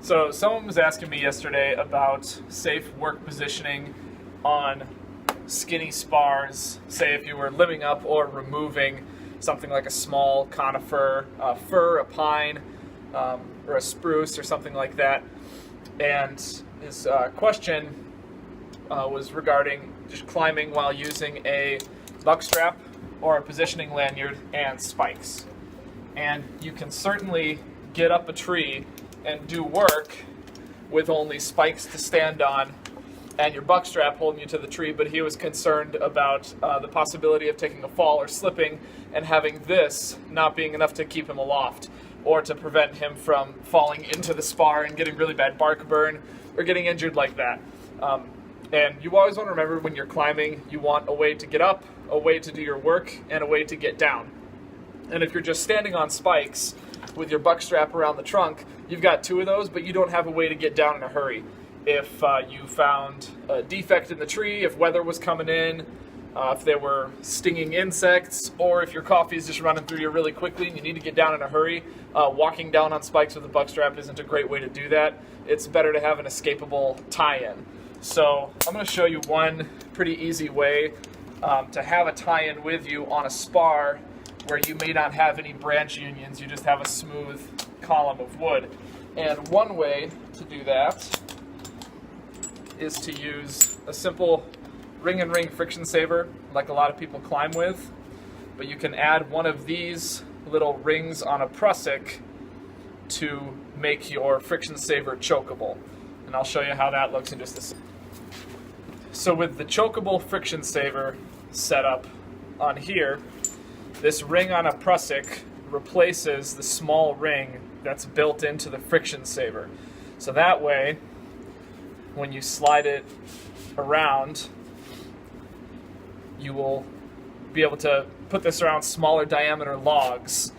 So someone was asking me yesterday about safe work positioning on skinny spars, say if you were limbing up or removing something like a small conifer, a fir, a pine, or a spruce or something like that. And his question was regarding just climbing while using a buck strap or a positioning lanyard and spikes. And you can certainly get up a tree and do work with only spikes to stand on and your buck strap holding you to the tree, but he was concerned about the possibility of taking a fall or slipping and having this not being enough to keep him aloft or to prevent him from falling into the spar and getting really bad bark burn or getting injured like that. And you always want to remember when you're climbing, you want a way to get up, a way to do your work, and a way to get down. And if you're just standing on spikes with your buck strap around the trunk, you've got two of those, but you don't have a way to get down in a hurry. If you found a defect in the tree, if weather was coming in, if there were stinging insects, or if your coffee is just running through you really quickly and you need to get down in a hurry, walking down on spikes with a buck strap isn't a great way to do that. It's better to have an escapable tie-in. So I'm going to show you one pretty easy way to have a tie-in with you on a spar where you may not have any branch unions, you just have a smooth column of wood. And one way to do that is to use a simple ring and ring friction saver like a lot of people climb with, but you can add one of these little rings on a prusik to make your friction saver chokeable. And I'll show you how that looks in just a second. So with the chokeable friction saver setup on here, this ring on a prusik replaces the small ring that's built into the friction saver. So that way, when you slide it around, you will be able to put this around smaller diameter logs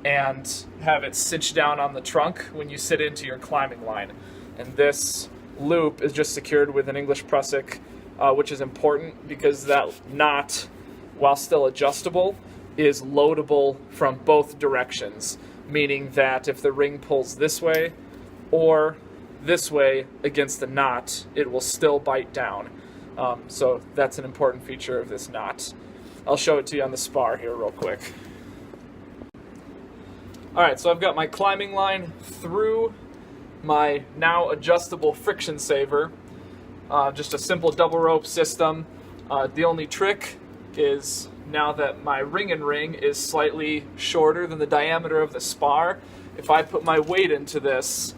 and have it cinch down on the trunk when you sit into your climbing line. And this loop is just secured with an English prusik, which is important because that knot, while still adjustable, is loadable from both directions, meaning that if the ring pulls this way or this way against the knot, it will still bite down. So that's an important feature of this knot. I'll show it to you on the spar here real quick. Alright, so I've got my climbing line through my now adjustable friction saver. Just a simple double rope system. The only trick is now that my ring and ring is slightly shorter than the diameter of the spar, if I put my weight into this,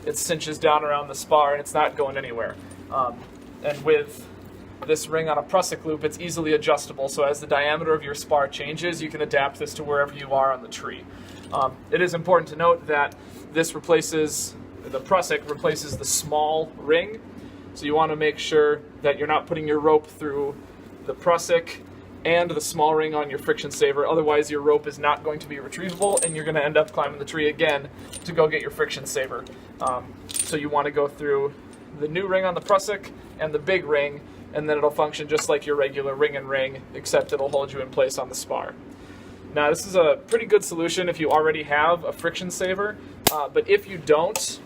it cinches down around the spar and it's not going anywhere. And with this ring on a prusik loop, it's easily adjustable, so as the diameter of your spar changes, you can adapt this to wherever you are on the tree. It is important to note that this the prusik replaces the small ring, so you want to make sure that you're not putting your rope through the prusik and the small ring on your friction saver, otherwise your rope is not going to be retrievable and you're going to end up climbing the tree again to go get your friction saver. So you want to go through the new ring on the prusik and the big ring, and then it'll function just like your regular ring and ring, except it'll hold you in place on the spar. Now this is a pretty good solution if you already have a friction saver, but if you don't,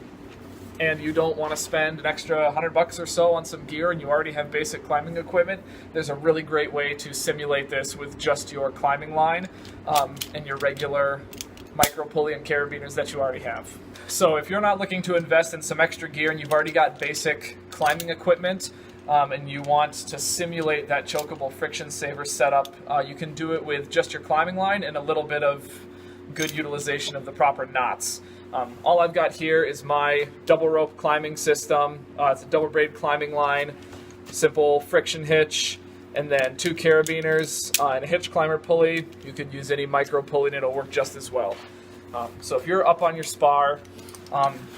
and you don't want to spend an extra $100 or so on some gear and you already have basic climbing equipment, there's a really great way to simulate this with just your climbing line and your regular micro pulley and carabiners that you already have. So if you're not looking to invest in some extra gear and you've already got basic climbing equipment and you want to simulate that chokeable friction saver setup, you can do it with just your climbing line and a little bit of good utilization of the proper knots. All I've got here is my double rope climbing system. It's a double braid climbing line, simple friction hitch, and then 2 carabiners and a hitch climber pulley. You could use any micro pulley and it'll work just as well. So if you're up on your spar,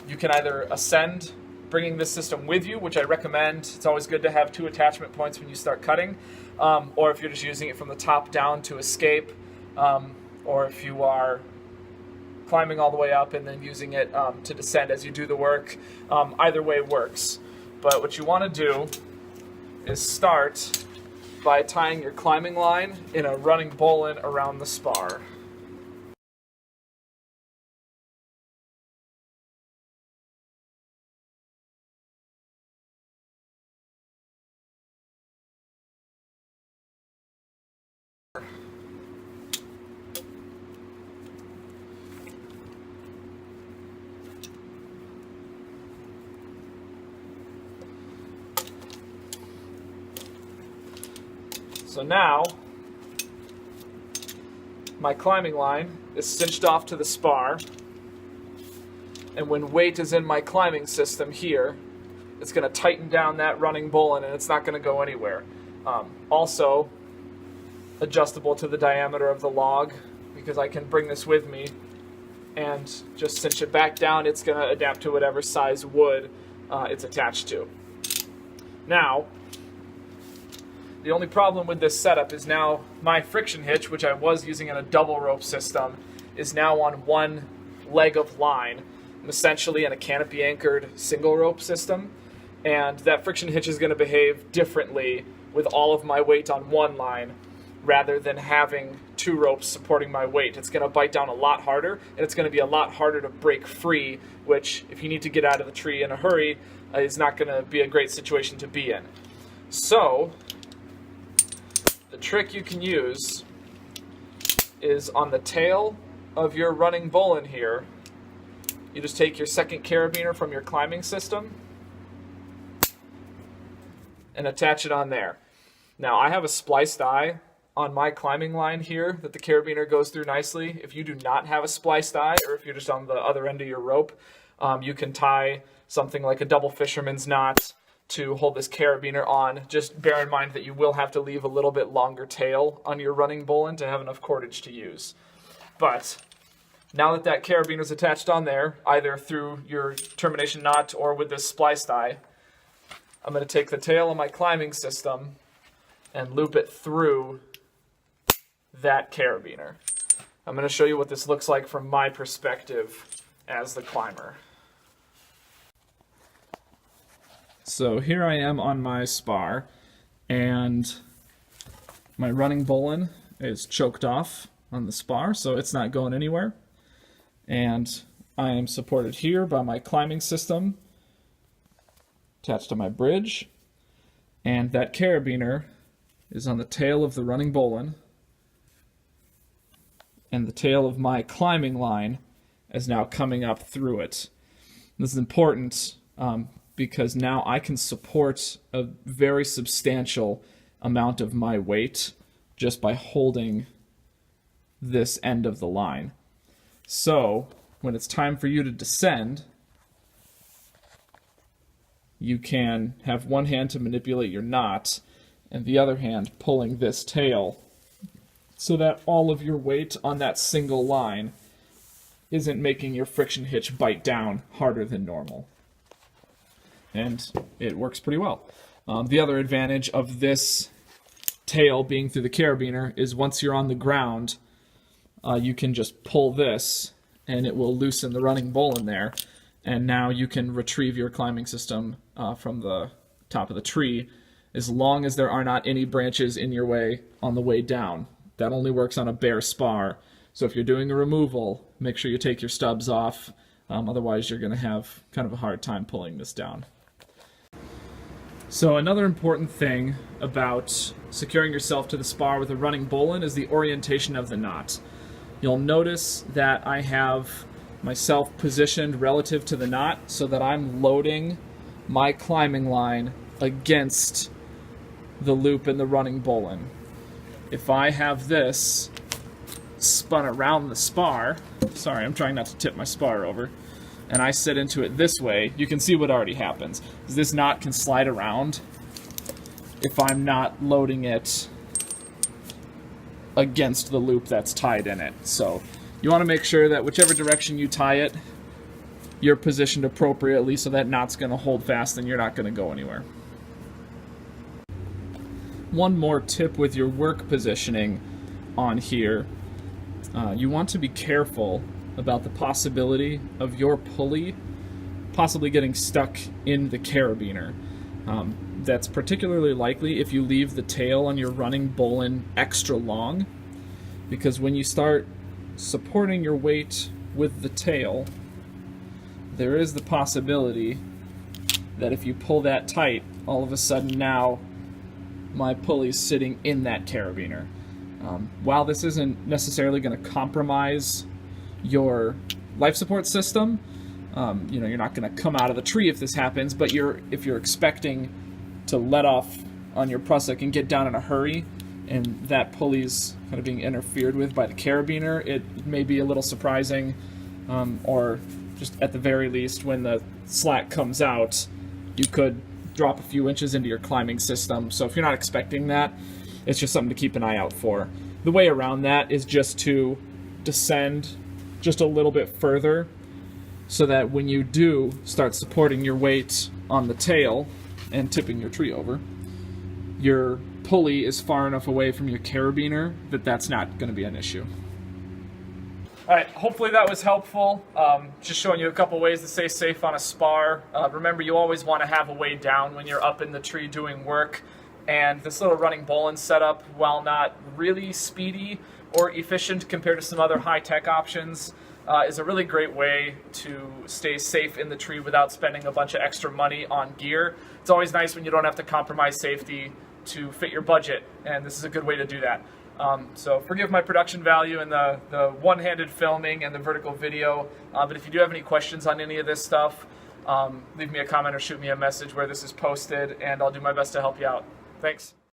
you can either ascend bringing this system with you, which I recommend. It's always good to have 2 attachment points when you start cutting, or if you're just using it from the top down to escape, or if you are climbing all the way up and then using it to descend as you do the work. Either way works. But what you want to do is start by tying your climbing line in a running bowline around the spar. So now, my climbing line is cinched off to the spar, and when weight is in my climbing system here, it's going to tighten down that running bowline and it's not going to go anywhere. Also, adjustable to the diameter of the log, because I can bring this with me and just cinch it back down. It's going to adapt to whatever size wood it's attached to. Now, the only problem with this setup is now my friction hitch, which I was using in a double rope system, is now on one leg of line. I'm essentially in a canopy anchored single rope system, and that friction hitch is going to behave differently with all of my weight on one line rather than having two ropes supporting my weight. It's going to bite down a lot harder, and it's going to be a lot harder to break free, which, if you need to get out of the tree in a hurry, is not going to be a great situation to be in. So, the trick you can use is on the tail of your running bowline here. You just take your second carabiner from your climbing system and attach it on there. Now, I have a spliced eye on my climbing line here that the carabiner goes through nicely. If you do not have a spliced eye, or if you're just on the other end of your rope, you can tie something like a double fisherman's knot to hold this carabiner on. Just bear in mind that you will have to leave a little bit longer tail on your running bowline to have enough cordage to use. But now that that carabiner is attached on there, either through your termination knot or with this spliced eye, I'm going to take the tail of my climbing system and loop it through that carabiner. I'm going to show you what this looks like from my perspective as the climber. So here I am on my spar, and my running bowline is choked off on the spar, so it's not going anywhere. And I am supported here by my climbing system attached to my bridge, and that carabiner is on the tail of the running bowline, and the tail of my climbing line is now coming up through it. This is important because now I can support a very substantial amount of my weight just by holding this end of the line. So when it's time for you to descend, you can have one hand to manipulate your knot and the other hand pulling this tail so that all of your weight on that single line isn't making your friction hitch bite down harder than normal. And it works pretty well. The other advantage of this tail being through the carabiner is once you're on the ground, you can just pull this and it will loosen the running bowline there, and now you can retrieve your climbing system from the top of the tree as long as there are not any branches in your way on the way down. That only works on a bare spar, so if you're doing a removal, make sure you take your stubs off, otherwise you're going to have kind of a hard time pulling this down. So another important thing about securing yourself to the spar with a running bowline is the orientation of the knot. You'll notice that I have myself positioned relative to the knot so that I'm loading my climbing line against the loop in the running bowline. If I have this spun around the spar, sorry, I'm trying not to tip my spar over, and I sit into it this way, you can see what already happens. This knot can slide around if I'm not loading it against the loop that's tied in it. So you want to make sure that whichever direction you tie it, you're positioned appropriately so that knot's going to hold fast and you're not going to go anywhere. One more tip with your work positioning on here. You want to be careful about the possibility of your pulley possibly getting stuck in the carabiner. That's particularly likely if you leave the tail on your running bowline extra long, because when you start supporting your weight with the tail, there is the possibility that if you pull that tight, all of a sudden now my pulley's sitting in that carabiner. While this isn't necessarily going to compromise your life support system, you're not going to come out of the tree if this happens, but if you're expecting to let off on your prusik and get down in a hurry, and that pulley's kind of being interfered with by the carabiner, it may be a little surprising, or just at the very least, when the slack comes out, you could drop a few inches into your climbing system. So if you're not expecting that, it's just something to keep an eye out for. The way around that is just to descend just a little bit further, so that when you do start supporting your weight on the tail and tipping your tree over, your pulley is far enough away from your carabiner that that's not going to be an issue. All right, hopefully that was helpful. Just showing you a couple ways to stay safe on a spar. Remember, you always want to have a way down when you're up in the tree doing work. And this little running bowline setup, while not really speedy or efficient compared to some other high-tech options, is a really great way to stay safe in the tree without spending a bunch of extra money on gear. It's always nice when you don't have to compromise safety to fit your budget, and this is a good way to do that. So forgive my production value and the one-handed filming and the vertical video, but if you do have any questions on any of this stuff, leave me a comment or shoot me a message where this is posted, and I'll do my best to help you out. Thanks.